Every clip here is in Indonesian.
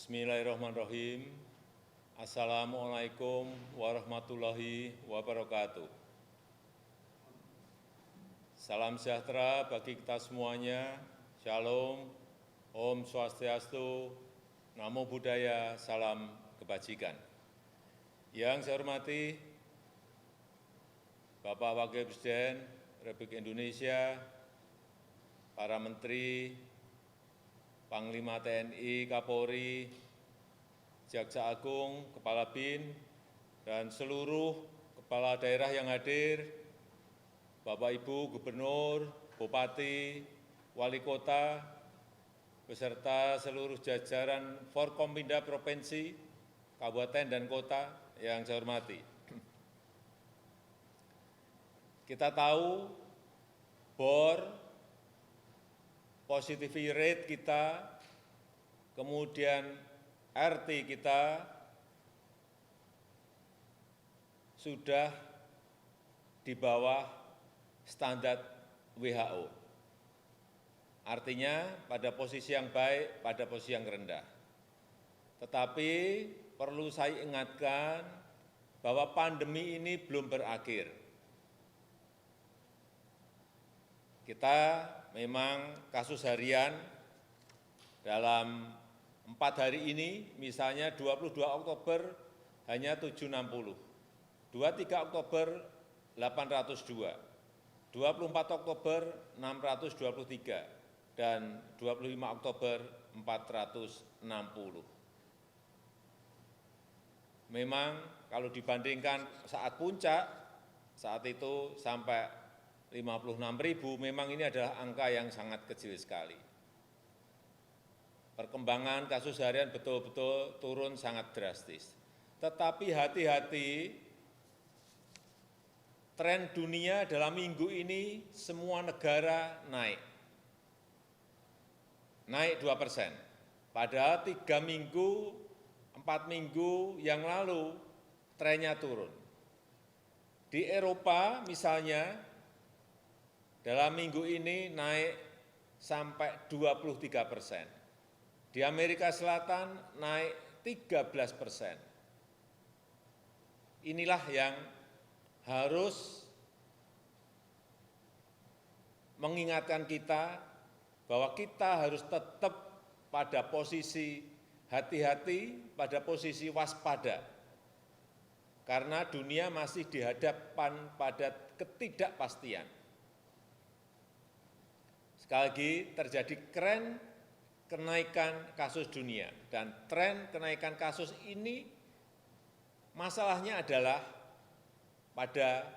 Bismillahirrahmanirrahim. Assalamualaikum warahmatullahi wabarakatuh. Salam sejahtera bagi kita semuanya. Shalom, Om Swastiastu, Namo Buddhaya, salam kebajikan. Yang saya hormati Bapak Wakil Presiden Republik Indonesia, para Menteri, Panglima TNI, Kapolri, Jaksa Agung, Kepala BIN, dan seluruh kepala daerah yang hadir, Bapak Ibu Gubernur, Bupati, Wali Kota, beserta seluruh jajaran Forkompinda Provinsi, Kabupaten, dan Kota yang saya hormati. Kita tahu BOR, positivity rate kita, kemudian RT kita sudah di bawah standar WHO. Artinya pada posisi yang baik, pada posisi yang rendah. Tetapi perlu saya ingatkan bahwa pandemi ini belum berakhir. Kita memang kasus harian dalam 4 hari ini, misalnya 22 Oktober hanya 760, 23 Oktober 802, 24 Oktober 623, dan 25 Oktober 460. Memang kalau dibandingkan saat puncak, saat itu sampai 56.000, memang ini adalah angka yang sangat kecil sekali. Perkembangan kasus harian betul-betul turun sangat drastis. Tetapi hati-hati, tren dunia dalam minggu ini semua negara naik. Naik 2%. Padahal 3 minggu, 4 minggu yang lalu trennya turun. Di Eropa misalnya, dalam minggu ini naik sampai 23%. Di Amerika Selatan naik 13%. Inilah yang harus mengingatkan kita bahwa kita harus tetap pada posisi hati-hati, pada posisi waspada. Karena dunia masih dihadapkan pada ketidakpastian. Sekali lagi terjadi tren kenaikan kasus dunia, dan tren kenaikan kasus ini masalahnya adalah pada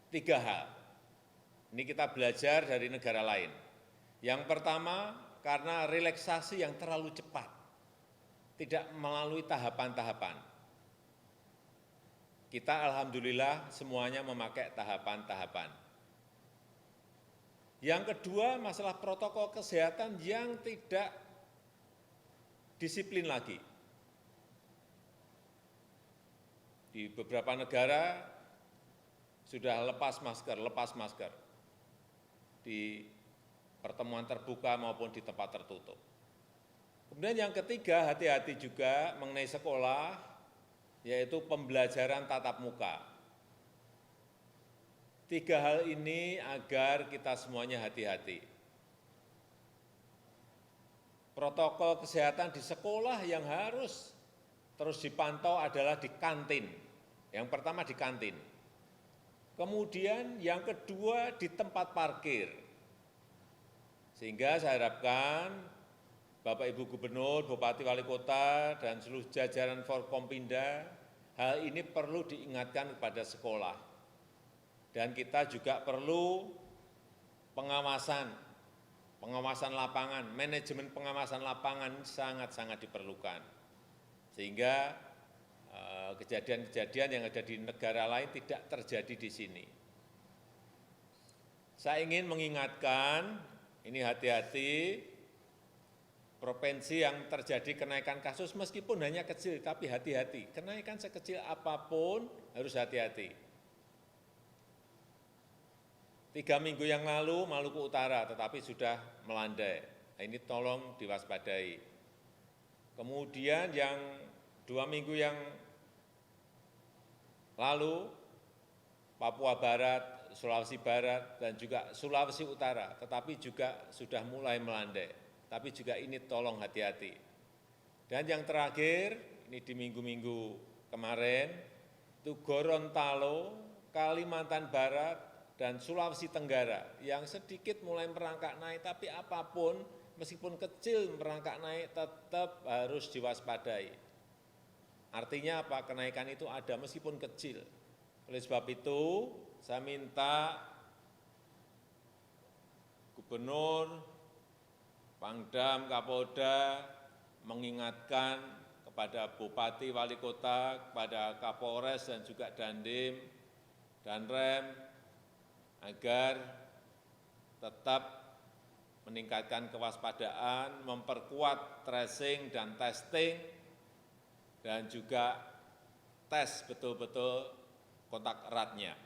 3 hal. Ini kita belajar dari negara lain. Yang pertama, karena relaksasi yang terlalu cepat, tidak melalui tahapan-tahapan. Kita alhamdulillah semuanya memakai tahapan-tahapan. Yang kedua, masalah protokol kesehatan yang tidak disiplin lagi. Di beberapa negara sudah lepas masker di pertemuan terbuka maupun di tempat tertutup. Kemudian yang ketiga, hati-hati juga mengenai sekolah, yaitu pembelajaran tatap muka. 3 hal ini agar kita semuanya hati-hati. Protokol kesehatan di sekolah yang harus terus dipantau adalah di kantin. Yang pertama di kantin. Kemudian yang kedua di tempat parkir. Sehingga saya harapkan Bapak Ibu Gubernur, Bupati, Wali Kota, dan seluruh jajaran Forkompinda, hal ini perlu diingatkan kepada sekolah. Dan kita juga perlu pengawasan lapangan, manajemen pengawasan lapangan sangat-sangat diperlukan. Sehingga kejadian-kejadian yang ada di negara lain tidak terjadi di sini. Saya ingin mengingatkan, ini hati-hati, provinsi yang terjadi kenaikan kasus meskipun hanya kecil, tapi hati-hati. Kenaikan sekecil apapun harus hati-hati. 3 minggu yang lalu Maluku Utara, tetapi sudah melandai. Nah, ini tolong diwaspadai. Kemudian yang 2 minggu yang lalu, Papua Barat, Sulawesi Barat, dan juga Sulawesi Utara, tetapi juga sudah mulai melandai. Tapi juga ini tolong hati-hati. Dan yang terakhir, ini di minggu-minggu kemarin, itu Gorontalo, Kalimantan Barat, dan Sulawesi Tenggara yang sedikit mulai merangkak naik, tapi apapun meskipun kecil merangkak naik tetap harus diwaspadai. Artinya apa? Kenaikan itu ada meskipun kecil. Oleh sebab itu, saya minta Gubernur, Pangdam, Kapolda mengingatkan kepada Bupati, Wali Kota, kepada Kapolres dan juga Dandim, Danrem, agar tetap meningkatkan kewaspadaan, memperkuat tracing dan testing, dan juga tes betul-betul kontak eratnya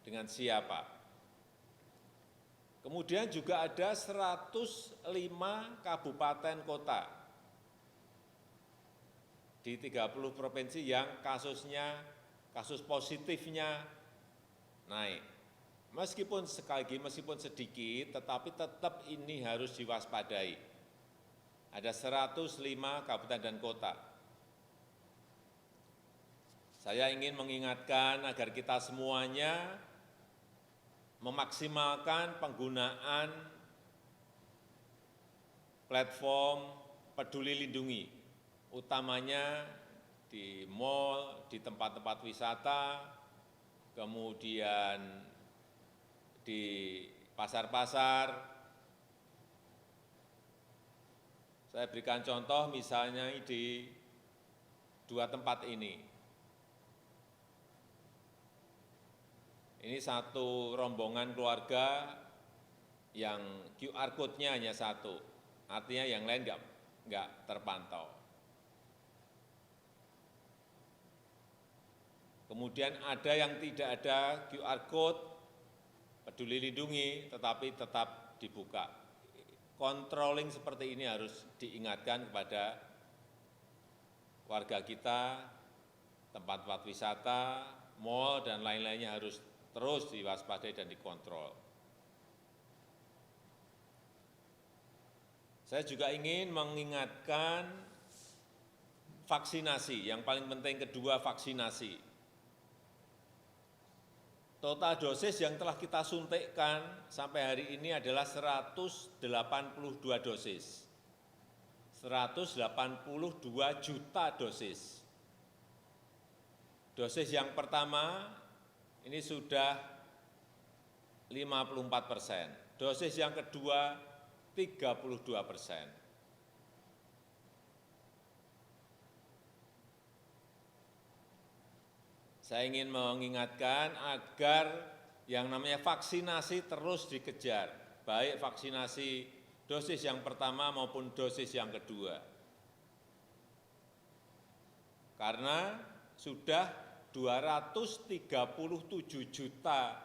dengan siapa. Kemudian juga ada 105 kabupaten kota di 30 provinsi yang kasus positifnya naik. Meskipun sekali lagi, meskipun sedikit, tetapi tetap ini harus diwaspadai. Ada 105 kabupaten dan kota. Saya ingin mengingatkan agar kita semuanya memaksimalkan penggunaan platform Peduli Lindungi, utamanya di mal, di tempat-tempat wisata, kemudian di pasar-pasar. Saya berikan contoh misalnya di 2 tempat ini. Ini satu rombongan keluarga yang QR code-nya hanya satu, artinya yang lain nggak terpantau. Kemudian ada yang tidak ada QR code Peduli Lindungi, tetapi tetap dibuka. Controlling seperti ini harus diingatkan kepada warga kita, tempat-tempat wisata, mal, dan lain-lainnya harus terus diwaspadai dan dikontrol. Saya juga ingin mengingatkan vaksinasi, yang paling penting kedua vaksinasi. Total dosis yang telah kita suntikkan sampai hari ini adalah 182 dosis. 182 juta dosis. Dosis yang pertama ini sudah 54%, dosis yang kedua 32%. Saya ingin mengingatkan agar yang namanya vaksinasi terus dikejar, baik vaksinasi dosis yang pertama maupun dosis yang kedua. Karena sudah 237 juta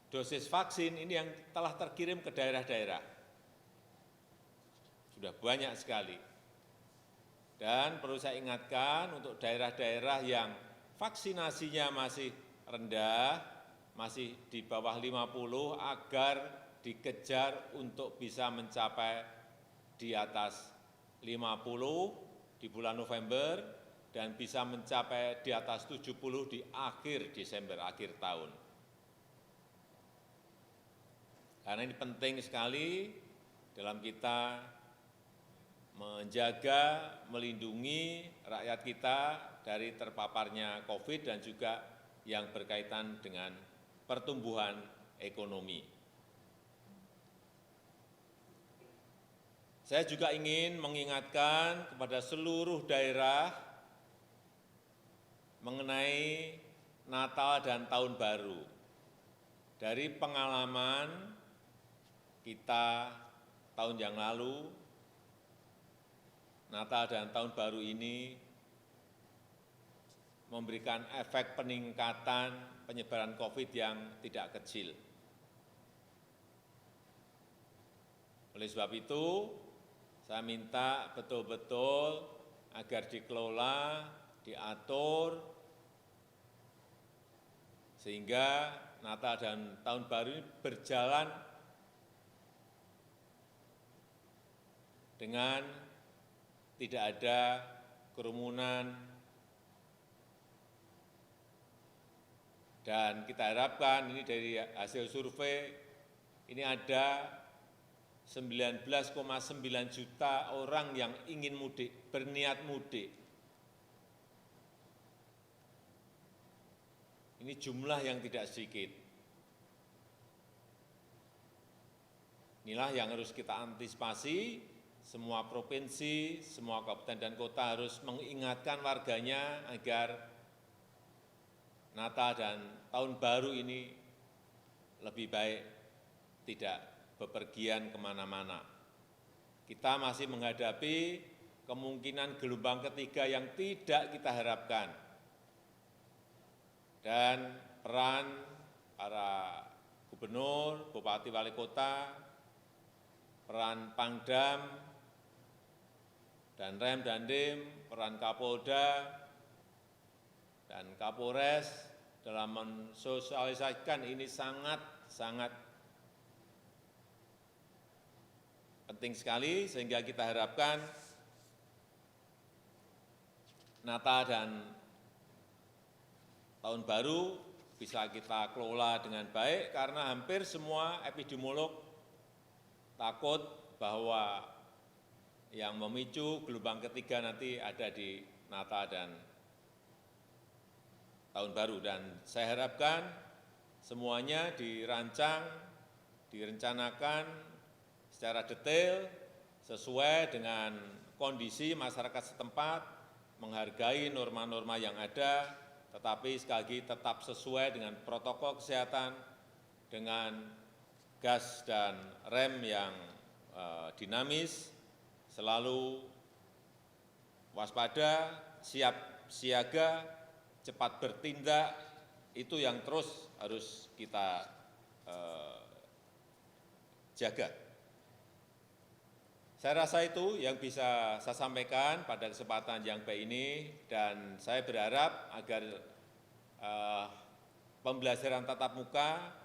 dosis vaksin ini yang telah terkirim ke daerah-daerah. Sudah banyak sekali. Dan perlu saya ingatkan untuk daerah-daerah yang vaksinasinya masih rendah, masih di bawah 50, agar dikejar untuk bisa mencapai di atas 50 di bulan November, dan bisa mencapai di atas 70 di akhir Desember, akhir tahun. Karena ini penting sekali dalam kita menjaga, melindungi rakyat kita dari terpaparnya COVID dan juga yang berkaitan dengan pertumbuhan ekonomi. Saya juga ingin mengingatkan kepada seluruh daerah mengenai Natal dan Tahun Baru. Dari pengalaman kita tahun yang lalu, Natal dan Tahun Baru ini memberikan efek peningkatan penyebaran COVID yang tidak kecil. Oleh sebab itu, Saya minta betul-betul agar dikelola, diatur, sehingga Natal dan Tahun Baru ini berjalan dengan tidak ada kerumunan, dan kita harapkan ini dari hasil survei, ini ada 19,9 juta orang yang ingin mudik, berniat mudik. Ini jumlah yang tidak sedikit. Inilah yang harus kita antisipasi, semua provinsi, semua kabupaten dan kota harus mengingatkan warganya agar Natal dan Tahun Baru ini lebih baik tidak bepergian kemana-mana. Kita masih menghadapi kemungkinan gelombang ketiga yang tidak kita harapkan. Dan peran para gubernur, bupati, wali kota, peran Pangdam, dan Rem dan Dim, peran Kapolda, dan Kapolres dalam mensosialisasikan ini sangat penting sekali, sehingga kita harapkan Natal dan Tahun Baru bisa kita kelola dengan baik, karena hampir semua epidemiolog takut bahwa yang memicu gelombang ketiga nanti ada di Natal dan Tahun Baru. Dan saya harapkan semuanya dirancang, direncanakan secara detail, sesuai dengan kondisi masyarakat setempat, menghargai norma-norma yang ada, tetapi sekali lagi tetap sesuai dengan protokol kesehatan, dengan gas dan rem yang dinamis, selalu waspada, siap siaga, cepat bertindak, itu yang terus harus kita jaga. Saya rasa itu yang bisa saya sampaikan pada kesempatan yang baik ini, dan saya berharap agar pembelajaran tatap muka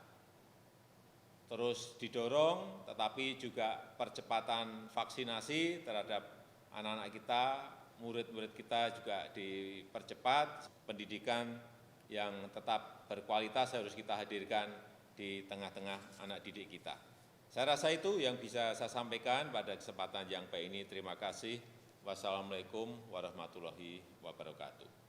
terus didorong, tetapi juga percepatan vaksinasi terhadap anak-anak kita, murid-murid kita juga dipercepat. Pendidikan yang tetap berkualitas harus kita hadirkan di tengah-tengah anak didik kita. Saya rasa itu yang bisa saya sampaikan pada kesempatan yang baik ini. Terima kasih. Wassalamu'alaikum warahmatullahi wabarakatuh.